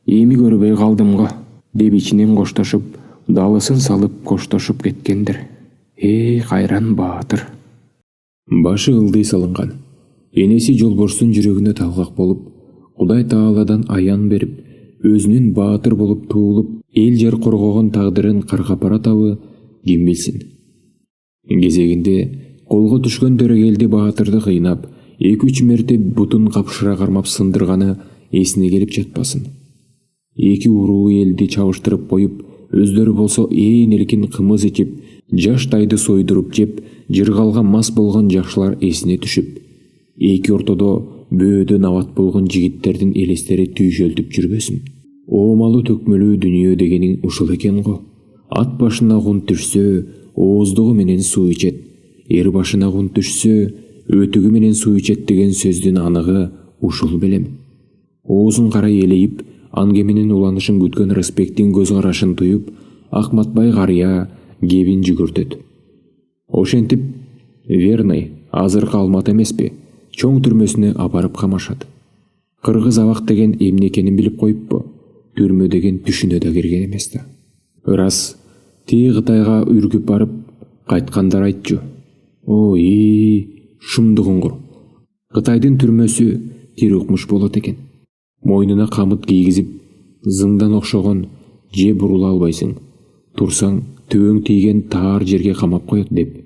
эми көрбөй калдым го» деп ичинен коштошуп, далысын салып коштошуп кеткендир. Кайран баатыр. Башы ылдый салынган. Энеси жолборстун жүрөгүнө талгак болуп, Кудай Тааладан аян берип, өзүнүн баатыр болуп туулуп, эл жер коргогон тагдырын каргап баратабы, ким билсин. Кезегинде колго түшкөн төрөгелди баатырды кыйнап, 2-3 мерте бутун капшыра кармап сындырганы эсине келип жатпасын. 2 уруу элди чабыштырып коюп, өздөрү болсо ээн эркин кымыз ичип, жаш тайды сойдуруп жеп, жыргалга мас болгон жакшылар эсине түшүп, 2 ортодо бөөдө набат болгон жигиттердин элестери түйшөлтүп жүрбөсүн. Оомалуу төкмөлүү дүйнө дегениң ушул экен го. Ат башына кун түшсө, ооздугу менен суу ичет. Эр башына кун түшсө, өтүгү менен суу ичет деген сөздүн аныгы ушул белем. Оозун карай элейип, аңгеменин уланышын күткөн Рыспектин көз карашын туюп, Акматбай карыя кебин жүгүртөт. Ошентип, Верный, азыркы Алматы эмеспи, чоң түрмөсүнө апарып камашат. Кыргыз абак деген эмне экенин билип коюппу? Түрмө деген түшүнө да кирген эмес да. Ырас, тээ Кытайга үркүп барып, кайткандар айтчу. Шумдугуңгур. Кытайдын түрмөсү тирукмуш болот экен. Мойнуна камыт кийгизип, зындан окшогон, же бурула албайсың. Турсаң, төбөң тийген таар жерге камап коет деп.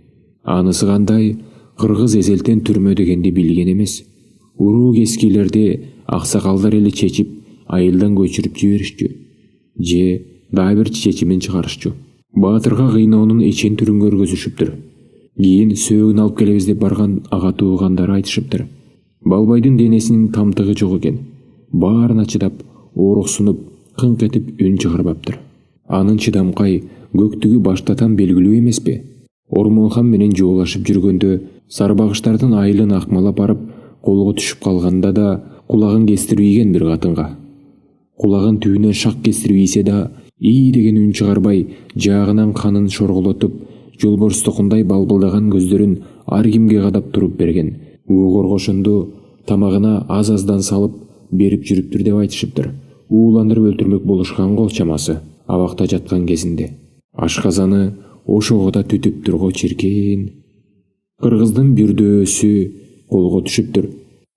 Анысы кандай, кыргыз эзелтен түрмө дегенди билген эмес. Уруу кескилерди аксакалдар эле чечип, айылдан көчүрүп жиберишчү. Же дагы бир чечимин чыгарышчу. Баатырга кыйноонун эчен түрүн көргөзүшүптүр. Кийин сөөгүн алып келебиз деп барган ага туугандары айтышыптыр. Балбайдын денесинин тамтыгы жок экен. Баарына чыдап, ооруксунуп, кыңк этип үн чыгарбаптыр. Анын чыдамкай көктүгү баштатан белгилүү эмеспи? Ормонхан менен жоолашып жүргөндө Сарбагыштардын айылын акмалап барып, колго түшүп калганда да кулагын кестирип ийген бир катынга. Кулагын түбүнөн шак кестирип ийсе да ий деген үн чыгарбай жаагынан канын шорголотуп, жолборстукундай балбылдаган көздөрүн ар кимге кадап туруп берген. Коргошунду тамагына аз-аздан салып берип жүрүптүр деп айтышыптыр. Ууландырып өлтүрмөк болушкан гол чамасы абакта жаткан кезинде. Ашказаны ошого да түтүптүр го чиркен. Кыргыздын бирдөөсү колго түшүптүр.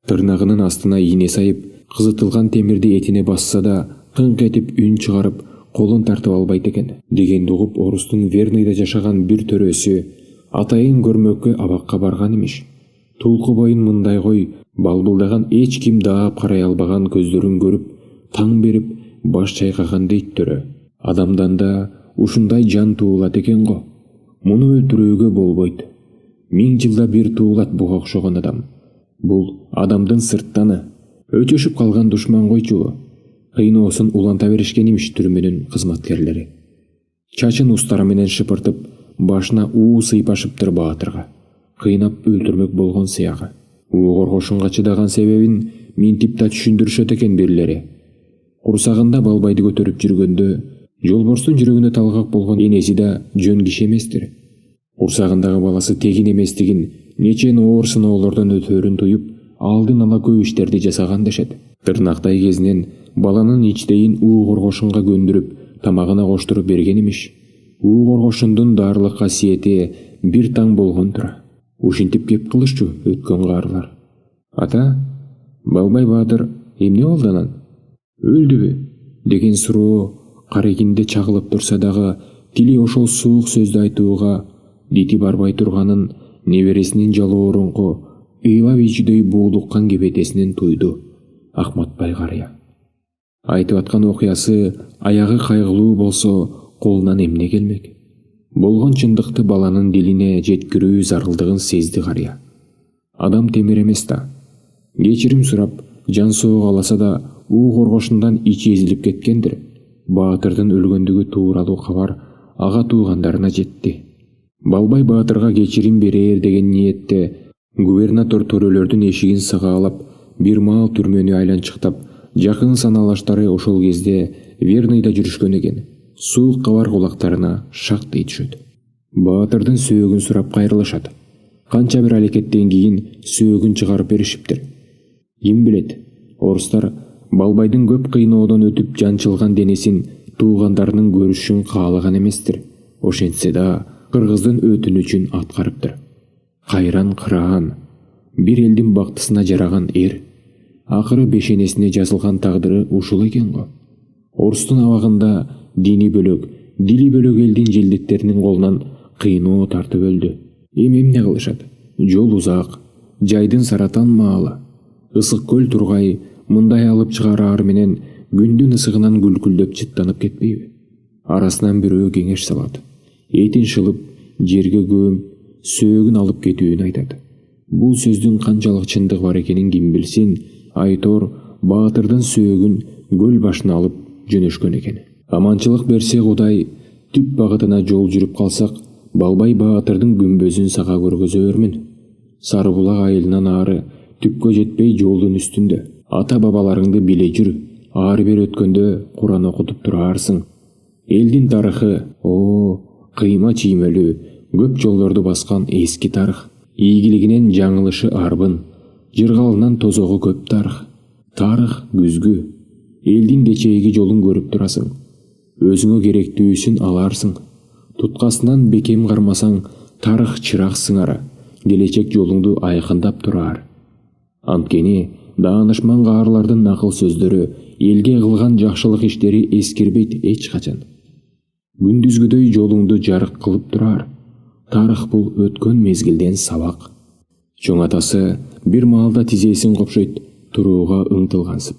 Тырнагынын астына ийне сайып, кызытылган темирди этине басса да кыңк этип үн чыгарып, колун тартып албайт экен. Дегенди угуп орустун Верныйда жашаган бир төрөсү атайын көрмөккө абакка барган имиш. Тулку боюн мындай кой балбылдаган эч ким даап карай албаган көздөрүн көрүп, таң берип, баш чайкаган дейт төрө. Адамдан да ушундай жан туулат экен го. Муну өлтүрүүгө болбойт. 1000 жылда бир туулат буга окшогон адам. Бул адамдын сырттаны. Өчөшүп калган душман койчу. Кыйноосун уланта беришкен имиш түрмөнүн кызматкерлери. Чачын устары менен шыпыртып, башына уу сыйпашыптыр Баатырга. Кыйнап өлтүрмөк болгон сыягы. Коргошунга чыдаган себебин минтип да түшүндүрүшөт экен бирлери. Курсагында балбайды көтөрүп жүргөндө жолборстун жүрөгүнө талгак болгон энеси да жөн киши эместир. Курсагындагы баласы тегин эместигин, нечен оор сыноолордон өтөөрүн туюп, алдын ала көп иштерди жасаган дешет. Тырнактай кезинен баланын ичтейин коргошунга көндүрүп, тамагына коштуруп берген имиш. Коргошундун даарылык касиети бир таң болгон тура. Ушинтип кеп кылышчу өткөн каарылар. Ата, Балбай Баатыр эмне болду анан? Өлдүбү? Деген суроо карегинде чагылып турса дагы тили ошол суук сөздү айтууга дити барбай турганын небересинин жалоорунку ыйлап ичидөй буулуккан кебетесинен туйду Ахматбай карыя. Айтып аткан окуясы аягы кайгылуу болсо колунан эмне келмек? Болгон чындыкты баланын дилине жеткирүү зарылдыгын сезди карыя. Адам темир эмес да. Кечирим сурап, жан соого аласа да коргошундан ичи эзилип кеткендир. Баатырдын өлгөндүгү тууралуу кабар ага туугандарына жетти. Балбай Баатырга кечирим берер деген ниетте губернатор төрөлөрдүн эшигин сагаалап, бир маал түрмөнү айланчыктап, жакын саналаштары ошол кезде Верныйда жүрүшкөн экен. Суук кабар кулактарына шактый түшөт. Баатырдын сөөгүн сурап кайрылышат. Канча бир аракеттен кийин сөөгүн чыгарып беришиптир. Ким билет, орустар Балбайдын көп кыйноодон өтүп жанчылган денесин туугандарынын көрүшүн каалаган эместир. Ошентсе да кыргыздын өтүнүчүн аткарыптыр. Кайран кыраан, бир элдин бактысына жараган эр. Акыры бешенесине жазылган тагдыры ушул экен го. Орустун абагында дини бөлөк, дили бөлөк элдин желдеттеринин колунан кыйноо тартып өлдү. Эмне кылышат? Жол узак, жайдын саратан маалы. Ысык көл тургай, мындай алып чыгараар менен күндүн ысыгынан күлкүлдөп чыттанып кетпейби? Арасынан бирөө кеңеш салат. Этин шылып, жерге көм, сөөгүн алып кетүүнү айтат. Бул сөздүн канчалык чындыгы бар экенин ким билсин, Айтор Баатырдын сөөгүн көл башына алып жөнөшкөн экен. Аманчылык берсе Кудай, түп багытына жол жүрүп калсак, Балбай Баатырдын күмбөзүн сага көргөзөрмүн. Сары булак айылынан ары түпкө жетпей жолдун үстүндө. Ата бабаларыңды биле жүр, ары бери өткөндө Куран окутуп турарсың. Элдин тарыхы, кыйма чиймөлүү, көп жолдорду баскан эски тарых. Ийгилигинен жаңылышы арбын, жыргалынан тозогу көп тарых. Тарых күзгү, элдин кечээги жолун көрүп турасың. Өзүңө керектүүсүн аларсың. Туткасынан бекем кармасаң, тарых чырак сыңары, келечек жолуңду айкындап турар. Анткени даанышман каарлардын акыл сөздөрү, элге кылган жакшылык иштери эскирбейт эч качан. Күндүзгүдөй жолуңду жарык кылып турар. Тарых бул өткөн мезгилден сабак. Чоң атасы бир маалда тизесин копшойт, турууга ыңтылгансып.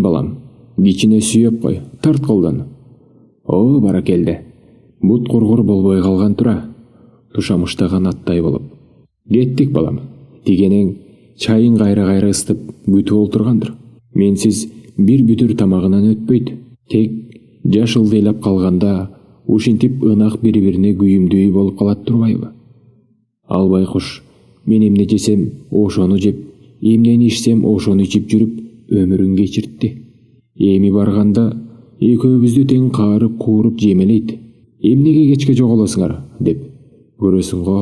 Балам, кичине сүйөп кой, тарт колдон. Баракелде. Бут кургур болбой калган тура. Тушамыштаган аттай болуп. Кеттик балам. Тигенең чайын кайра ыстып күтүп олтургандыр. Менсиз бир бүтүр тамагынан өтпөйт. Тек жашыл дейлап калганда ушинтип ынак бири-бирине күйүмдөй болуп калат турбайбы? Ал байкуш, мен эмне жесем ошону жеп, эмнени ичсем ошону ичип жүрүп өмүрүн кечиртти. Эми барганда экөөбүздү тең каарып кууруп жемелейт. Эмнеге кечке жоголосуңар деп. Көрөсүң го,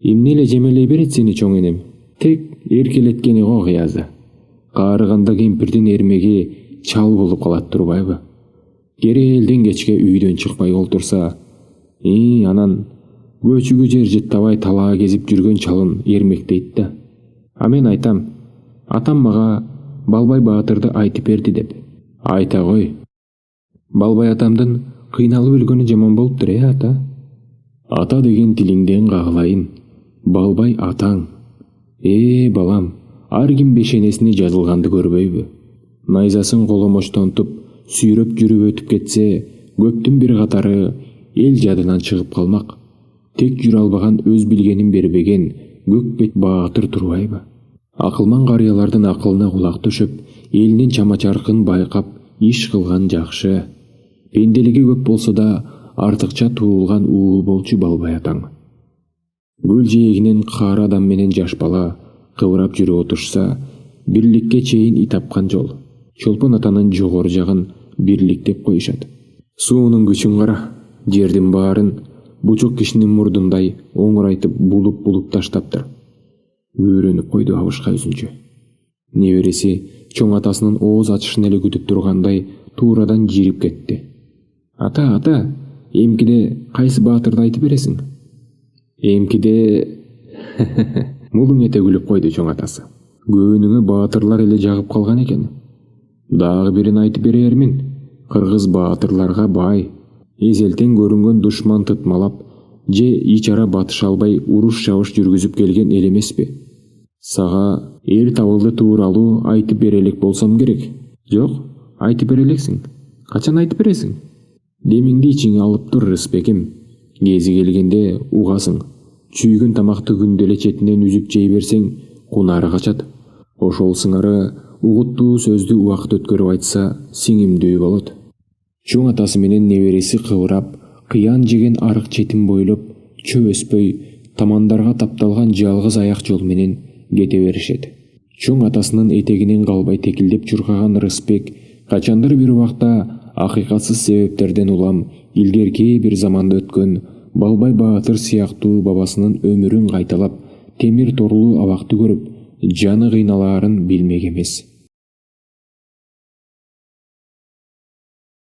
эмне эле жемелей берет сени чоң энем. Тек эркелеткени го кыязы. Каарыганда кемпирдин эрмеги чал болуп калат турбайбы? Керээлден кечке үйдөн чыкпай олтурса, анан көчүгү жер жыттабай талаа кезип жүргөн чалын эрмектейт да. А мен айтам, атам мага Балбай Баатырды айтып берди деп. Айта кой. Балбай атамдын кыйналып өлгөнү жаман болуптур, ата? Ата деген тилиңден кагылайын. Балбай атаң. Балам, ар ким бешенесине жазылганды көрбөйбү? Найзасын коломоштонтуп, сүйрөп жүрүп өтүп кетсе, көптүн бир катары эл жадынан чыгып калмак. Тек жүрө албаган өз билгенин бербеген көкбет баатыр турбайбы? Акылман карыялардын акылына кулак түшүп, элинин чама-чаркын байкап иш кылган жакшы. Пенделиги көп болсо да артыкча туулган уул болчу Балбай атаң. Гүл жээгинен кары адам менен жаш бала кыбырап жүрүп отурса, бирликке чейин ит тапкан жол. Чолпон атанын жогору жагын бирлик деп коюшат. Суунун күчүн кара, жердин баарын бучук кишинин мурдундай оңурайтып булуп таштаптыр. Үйрөнүп койду абышка өзүнчө. Небереси чоң атасынын ооз ачышын эле күтүп тургандай туурадан жирип кетти. Ата, эмкиде кайсы баатырды айтып бересиң? Эмкиде мулуң эте күлүп койду чоң атасы. Көөнүңө баатырлар эле жагып калган экен. Дагы бирин айтып берермин. Кыргыз баатырларга бай. Эзелтен көрүнгөн душман тытмалап, же ичара батыша албай уруш-чабыш жүргүзүп келген эл эмеспи? Сага эр табылды тууралуу айтып бере элек болсом керек. Жок, айтып бере элексиң. Качан айтып бересиң? Демиңди ичиңе алып тур, Рыспеким. Кези келгенде угасың. Чүйгөн тамакты күндө эле четинен үзүп жей берсең, кунары качат. Ошол сыңары угуттуу сөздү убакыт өткөрүп айтса, сиңимдүү болот. Чоң атасы менен небереси кыбырап, кыян жеген арык четин бойлоп, чөп өспөй, тамандарга тапталган жалгыз аяк жол менен кете беришет. Чоң атасынын этегинен калбай текилдеп чуркаган Рыспек качандыр бир убакта акыйкатсыз себептерден улам илгерки бир заманда өткөн Балбай Баатыр сыяктуу бабасынын өмүрүн кайталап, темир торлуу абакты көрүп, жаны кыйналаарын билмек эмес.